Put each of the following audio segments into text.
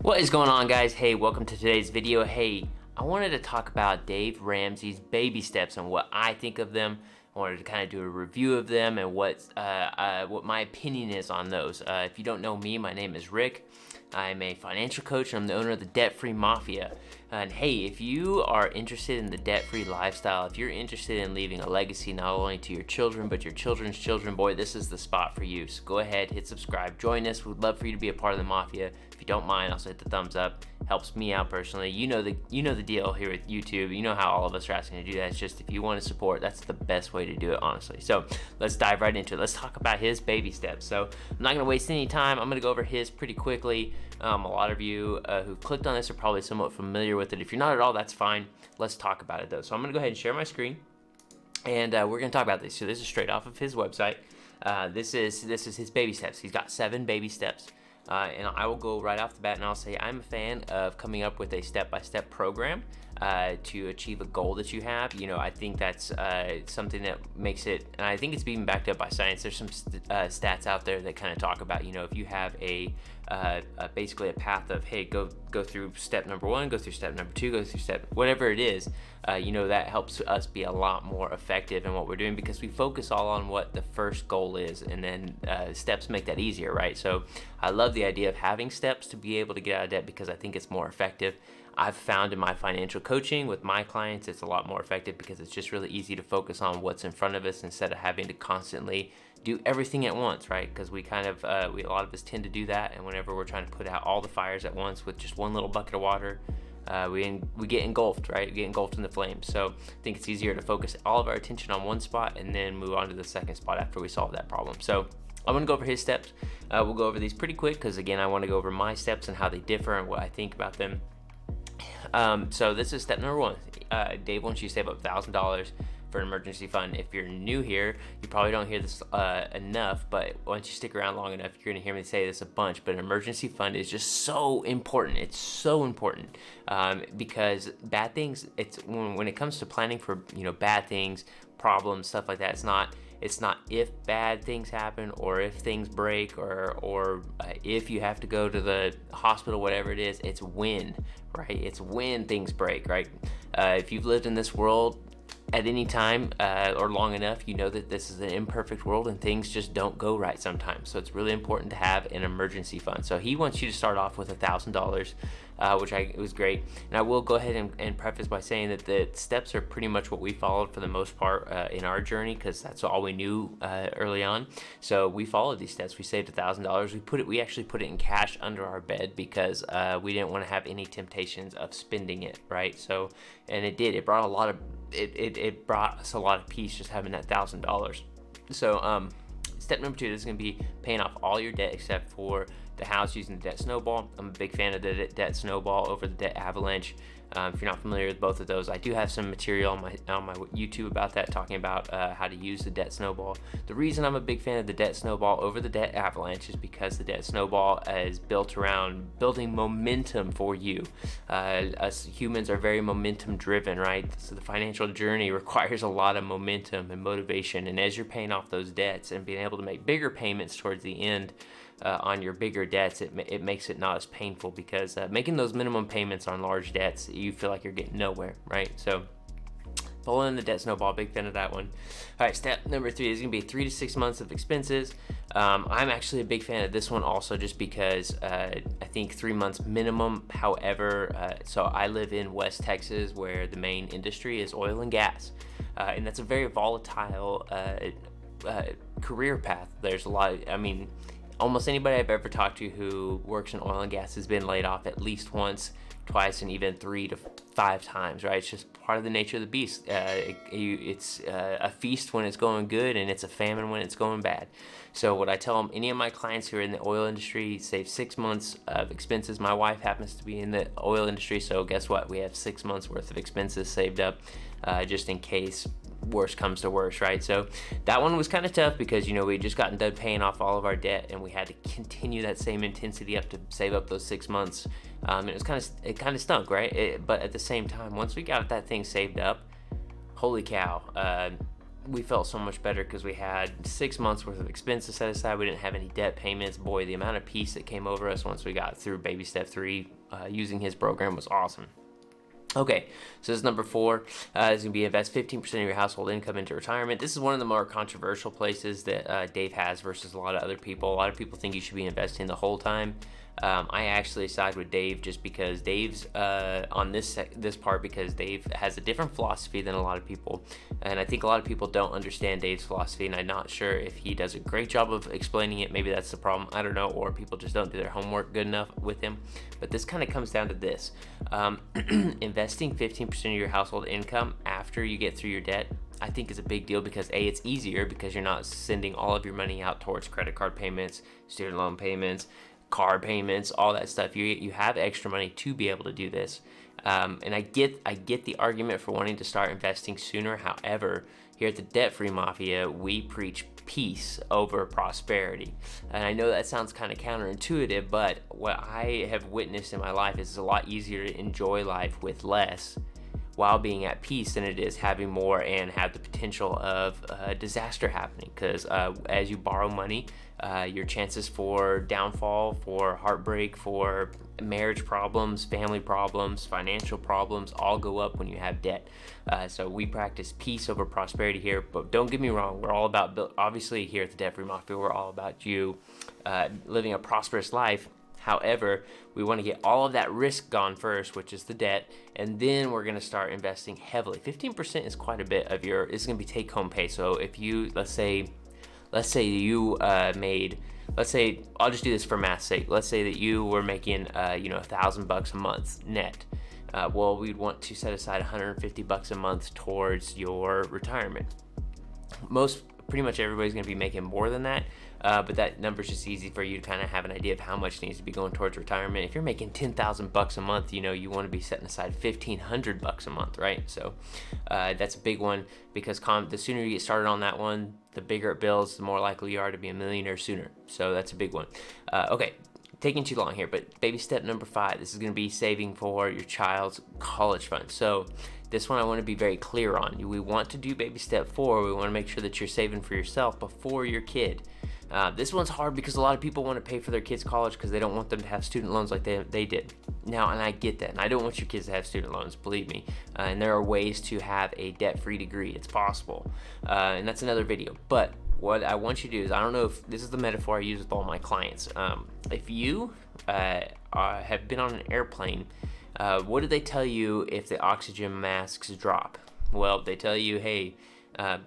What is going on, guys? Hey, welcome to today's video. Hey, I wanted to talk about Dave Ramseys Baby Steps and what I think of them. I wanted to kind of do a review of them and what my opinion is on those. If you don't know me, my name is Rick. I'm a financial coach and I'm the owner of the Debt-Free Mafia. And hey, if you are interested in the debt-free lifestyle, if you're interested in leaving a legacy not only to your children but your children's children, boy, this is the spot for you. So go ahead, hit subscribe, join us. We'd love for you to be a part of the Mafia. If you don't mind, also hit the thumbs up. Helps me out personally. You know the deal here with YouTube. You know how all of us are asking to do that. It's just if you want to support, that's the best way to do it, honestly. So let's dive right into it. Let's talk about his baby steps. So I'm not gonna waste any time. I'm gonna go over his pretty quickly. A lot of you who clicked on this are probably somewhat familiar with it. If you're not at all, that's fine. Let's talk about it though. So I'm gonna go ahead and share my screen, and we're gonna talk about this. So this is straight off of his website. This is his baby steps. He's got 7 baby steps. And I will go right off the bat and I'll say I'm a fan of coming up with a step-by-step program to achieve a goal that you have. You know, I think that's something that makes it, and I think it's being backed up by science. There's some stats out there that kind of talk about, you know, if you have basically a path of, hey, go through step number 1, go through step number 2, go through step, whatever it is, you know, that helps us be a lot more effective in what we're doing because we focus all on what the first goal is, and then steps make that easier, right? So I love the idea of having steps to be able to get out of debt because I think it's more effective. I've found in my financial coaching with my clients, it's a lot more effective because it's just really easy to focus on what's in front of us instead of having to constantly do everything at once, right? Because we kind of, a lot of us tend to do that, and whenever we're trying to put out all the fires at once with just one little bucket of water, we get engulfed, right? We get engulfed in the flames. So I think it's easier to focus all of our attention on one spot and then move on to the second spot after we solve that problem. So I'm gonna go over his steps. We'll go over these pretty quick because again, I wanna go over my steps and how they differ and what I think about them. So this is step number 1. Dave wants you to save up $1,000 for an emergency fund. If you're new here, you probably don't hear this enough, but once you stick around long enough, you're gonna hear me say this a bunch, but an emergency fund is just so important. It's so important because bad things, it's when it comes to planning for, you know, bad things, problems, stuff like that, it's not if bad things happen or if things break or if you have to go to the hospital, whatever it is, it's when, right? It's when things break, right? If you've lived in this world at any time or long enough, you know that this is an imperfect world and things just don't go right sometimes. So it's really important to have an emergency fund. So he wants you to start off with $1,000, which was great. And I will go ahead and preface by saying that the steps are pretty much what we followed for the most part in our journey because that's all we knew early on. So we followed these steps. We saved $1,000. We actually put it in cash under our bed because we didn't want to have any temptations of spending it, right? So, and it did. It brought a lot of it brought us a lot of peace just having that $1,000. So step number 2 is going to be paying off all your debt except for the house using the debt snowball. I'm a big fan of the debt snowball over the debt avalanche. If you're not familiar with both of those, I do have some material on my YouTube about that, talking about how to use the debt snowball. The reason I'm a big fan of the debt snowball over the debt avalanche is because the debt snowball is built around building momentum for you. Us humans are very momentum driven, right? So the financial journey requires a lot of momentum and motivation, and as you're paying off those debts and being able to make bigger payments towards the end on your bigger debts, it makes it not as painful because making those minimum payments on large debts, you feel like you're getting nowhere, right? So following the debt snowball, big fan of that one. All right, step number 3 is gonna be 3 to 6 months of expenses. I'm actually a big fan of this one also just because I think 3 months minimum. However, so I live in West Texas where the main industry is oil and gas, and that's a very volatile career path. There's a lot, almost anybody I've ever talked to who works in oil and gas has been laid off at least once, twice, and even 3 to 5 times, right? It's just part of the nature of the beast. It's a feast when it's going good, and it's a famine when it's going bad. So what I tell them, any of my clients who are in the oil industry, save 6 months of expenses. My wife happens to be in the oil industry, so guess what? We have 6 months worth of expenses saved up just in case worst comes to worst, right? So that one was kind of tough because, you know, we just gotten done paying off all of our debt and we had to continue that same intensity up to save up those 6 months. It kind of stunk, right? But at the same time, once we got that thing saved up, holy cow, we felt so much better because we had 6 months worth of expenses set aside. We didn't have any debt payments. Boy, the amount of peace that came over us once we got through baby step 3 using his program was awesome. Okay, so this is number 4. Is going to be invest 15% of your household income into retirement. This is one of the more controversial places that Dave has versus a lot of other people. A lot of people think you should be investing the whole time. I actually side with Dave just because Dave's on this part, because Dave has a different philosophy than a lot of people, and I think a lot of people don't understand Dave's philosophy, and I'm not sure if he does a great job of explaining it. Maybe that's the problem, I don't know, or people just don't do their homework good enough with him. But this kind of comes down to this: investing 15% of your household income after you get through your debt, I think is a big deal because A, it's easier because you're not sending all of your money out towards credit card payments, student loan payments, car payments, all that stuff. You have extra money to be able to do this, and I get the argument for wanting to start investing sooner. However, here at the Debt Free Mafia, we preach peace over prosperity, and I know that sounds kind of counterintuitive, but what I have witnessed in my life is it's a lot easier to enjoy life with less while being at peace than it is having more and have the potential of disaster happening. Because as you borrow money, your chances for downfall, for heartbreak, for marriage problems, family problems, financial problems all go up when you have debt. So we practice peace over prosperity here, but don't get me wrong, we're all about, obviously here at the Debt Free Mafia, we're all about you living a prosperous life. However, we want to get all of that risk gone first, which is the debt, and then we're going to start investing heavily. 15% is quite a bit of your, it's going to be take-home pay. So if you, let's say you made, let's say, I'll just do this for math's sake. Let's say that you were making, $1,000 a month net. Well, we'd want to set aside $150 a month towards your retirement. Pretty much everybody's going to be making more than that. But that number's just easy for you to kind of have an idea of how much needs to be going towards retirement. If you're making $10,000 a month, you want to be setting aside $1,500 a month, right? So that's a big one, because the sooner you get started on that one, the bigger it builds, the more likely you are to be a millionaire sooner. So that's a big one. Okay, taking too long here, but baby step number 5, this is going to be saving for your child's college fund. So this one I want to be very clear on. We want to do baby step 4. We want to make sure that you're saving for yourself before your kid. This one's hard because a lot of people want to pay for their kids' college because they don't want them to have student loans like they did. Now, and I get that, and I don't want your kids to have student loans, believe me. And there are ways to have a debt-free degree. It's possible. And that's another video. But what I want you to do is, I don't know if this is the metaphor I use with all my clients. If you have been on an airplane, what do they tell you if the oxygen masks drop? Well, they tell you, hey,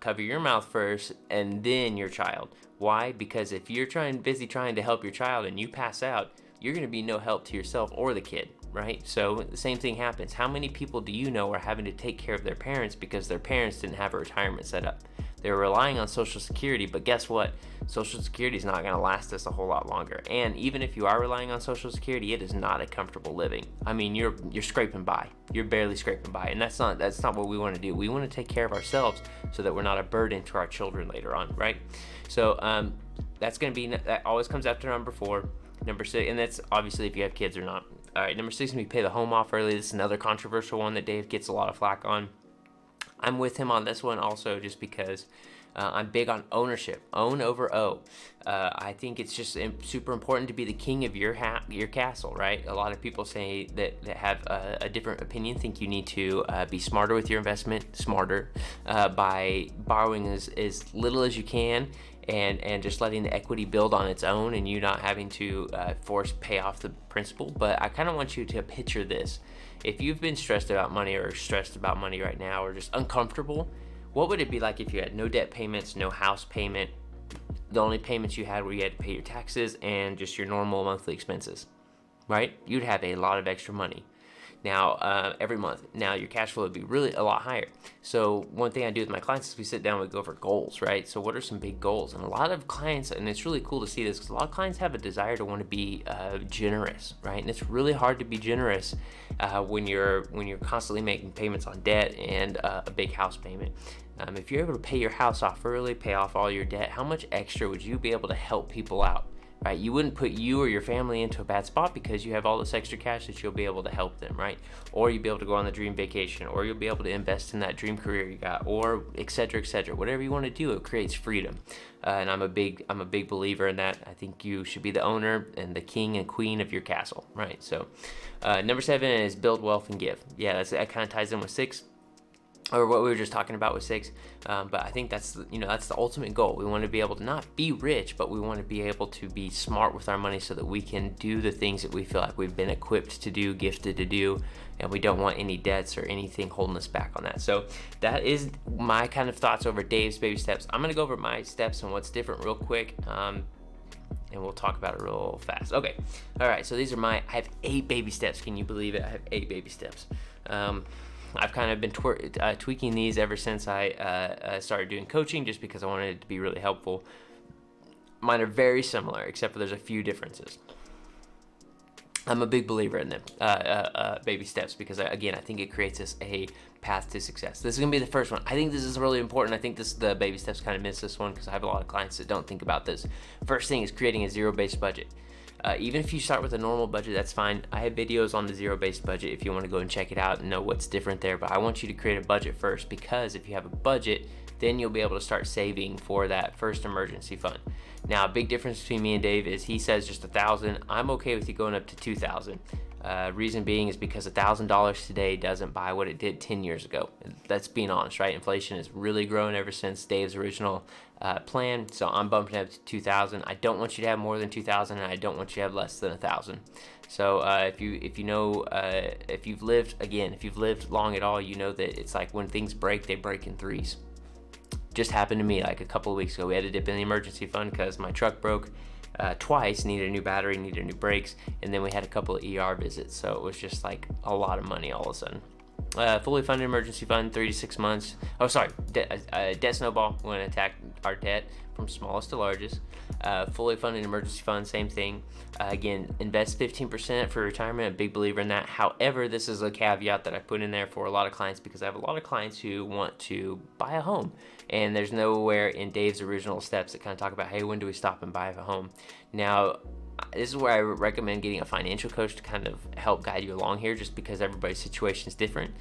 cover your mouth first and then your child. Why? Because if you're busy trying to help your child and you pass out, you're going to be no help to yourself or the kid, right? So the same thing happens. How many people do you know are having to take care of their parents because their parents didn't have a retirement set up? They're relying on Social Security, but guess what? Social Security is not going to last us a whole lot longer. And even if you are relying on Social Security, it is not a comfortable living. I mean, you're scraping by. You're barely scraping by, and that's not what we want to do. We want to take care of ourselves so that we're not a burden to our children later on, right? So that always comes after number 4. Number 6, and that's obviously if you have kids or not. All right, number 6 is going to be pay the home off early. This is another controversial one that Dave gets a lot of flack on. I'm with him on this one also, just because I'm big on ownership. Own over owe. I think it's just super important to be the king of your castle, right? A lot of people say that have a different opinion think you need to be smarter with your investment, by borrowing as little as you can, and just letting the equity build on its own, and you not having to pay off the principal. But I kind of want you to picture this. If you've been stressed about money right now, or just uncomfortable, what would it be like if you had no debt payments, no house payment? The only payments you had were you had to pay your taxes and just your normal monthly expenses, right? You'd have a lot of extra money now every month. Now your cash flow would be really a lot higher. So one thing I do with my clients is we sit down and we go over goals, right? So what are some big goals? And a lot of clients, and it's really cool to see this because a lot of clients have a desire to want to be generous, right? And it's really hard to be generous when you're constantly making payments on debt and a big house payment. If you're able to pay your house off early, pay off all your debt, how much extra would you be able to help people out? right? You wouldn't put you or your family into a bad spot because you have all this extra cash that you'll be able to help them, right? Or you'll be able to go on the dream vacation, or you'll be able to invest in that dream career you got, or et cetera, whatever you want to do. It creates freedom. And I'm a big believer in that. I think you should be the owner and the king and queen of your castle, right? So number 7 is build wealth and give. Yeah, that kind of ties in with 6, or what we were just talking about with 6. But I think that's the ultimate goal. We want to be able to not be rich, but we want to be able to be smart with our money so that we can do the things that we feel like we've been equipped to do, gifted to do, and we don't want any debts or anything holding us back on that. So that is my kind of thoughts over Dave's baby steps. I'm going to go over my steps and what's different real quick. And we'll talk about it real fast. Okay. All right. So these are I have 8 baby steps. Can you believe it? I have 8 baby steps. I've kind of been tweaking these ever since I started doing coaching, just because I wanted it to be really helpful. Mine are very similar, except for there's a few differences. I'm a big believer in them, baby steps, because I think it creates us a path to success. This is going to be the first one. I think this is really important. I think the baby steps kind of miss this one because I have a lot of clients that don't think about this. First thing is creating a zero-based budget. Even if you start with a normal budget, that's fine. I have videos on the zero-based budget if you want to go and check it out and know what's different there. But I want you to create a budget first, because if you have a budget, then you'll be able to start saving for that first emergency fund. Now, a big difference between me and Dave is he says just $1,000. I'm okay with you going up to $2,000. Reason being is because $1,000 today doesn't buy what it did 10 years ago. That's being honest, right? Inflation has really grown ever since Dave's original plan. So I'm bumping it up to $2,000. I don't want you to have more than $2,000, and I don't want you to have less than $1,000. So if you've lived long at all, you know that it's like when things break, they break in threes. Just happened to me like a couple of weeks ago. We had to dip in the emergency fund because my truck broke twice, needed a new battery, needed new brakes, and then we had a couple of ER visits. So it was just like a lot of money all of a sudden. Fully funded emergency fund, 3 to 6 months. Oh, sorry, debt snowball. We're going to attack our debt from smallest to largest. Fully funded emergency fund, same thing. Again, invest 15% for retirement. A big believer in that. However, this is a caveat that I put in there for a lot of clients, because I have a lot of clients who want to buy a home, and there's nowhere in Dave's original steps that kind of talk about, hey, when do we stop and buy a home? Now, this is where I recommend getting a financial coach to kind of help guide you along here, just because everybody's situation is different.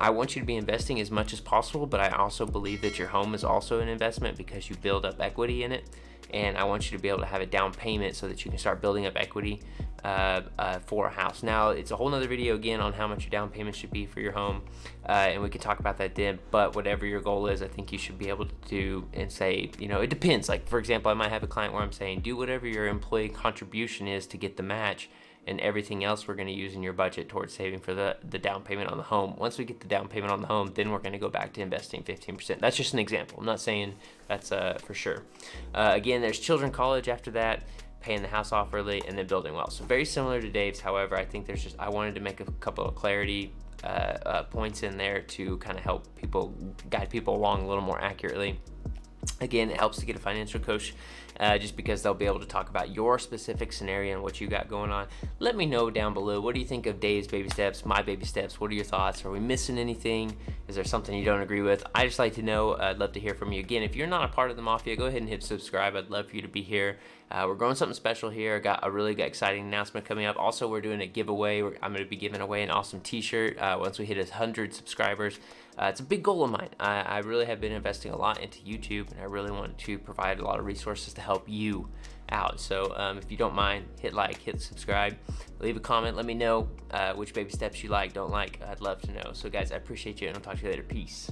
I want you to be investing as much as possible, but I also believe that your home is also an investment because you build up equity in it. And I want you to be able to have a down payment so that you can start building up equity for a house. Now, it's a whole nother video again on how much your down payment should be for your home, and we can talk about that then. But whatever your goal is, I think you should be able to do and say, it depends. Like, for example, I might have a client where I'm saying, do whatever your employee contribution is to get the match, and everything else we're going to use in your budget towards saving for the down payment on the home. Once we get the down payment on the home, then we're going to go back to investing 15%. That's just an example. I'm not saying that's for sure. Again, there's children college after that, paying the house off early, and then building wealth. So very similar to Dave's. However, I think I wanted to make a couple of clarity points in there to kind of help guide people along a little more accurately. Again, it helps to get a financial coach just because they'll be able to talk about your specific scenario and what you got going on. Let me know down below. What do you think of Dave's baby steps, my baby steps? What are your thoughts? Are we missing anything? Is there something you don't agree with? I just like to know. I'd love to hear from you. Again, if you're not a part of the Mafia, go ahead and hit subscribe. I'd love for you to be here. We're growing something special here. I got a really exciting announcement coming up. Also, we're doing a giveaway. I'm going to be giving away an awesome t-shirt once we hit 100 subscribers. It's a big goal of mine. I really have been investing a lot into YouTube, and I really want to provide a lot of resources to help you out. So if you don't mind, hit like, hit subscribe, leave a comment. Let me know which baby steps you like, don't like. I'd love to know. So guys, I appreciate you, and I'll talk to you later. Peace.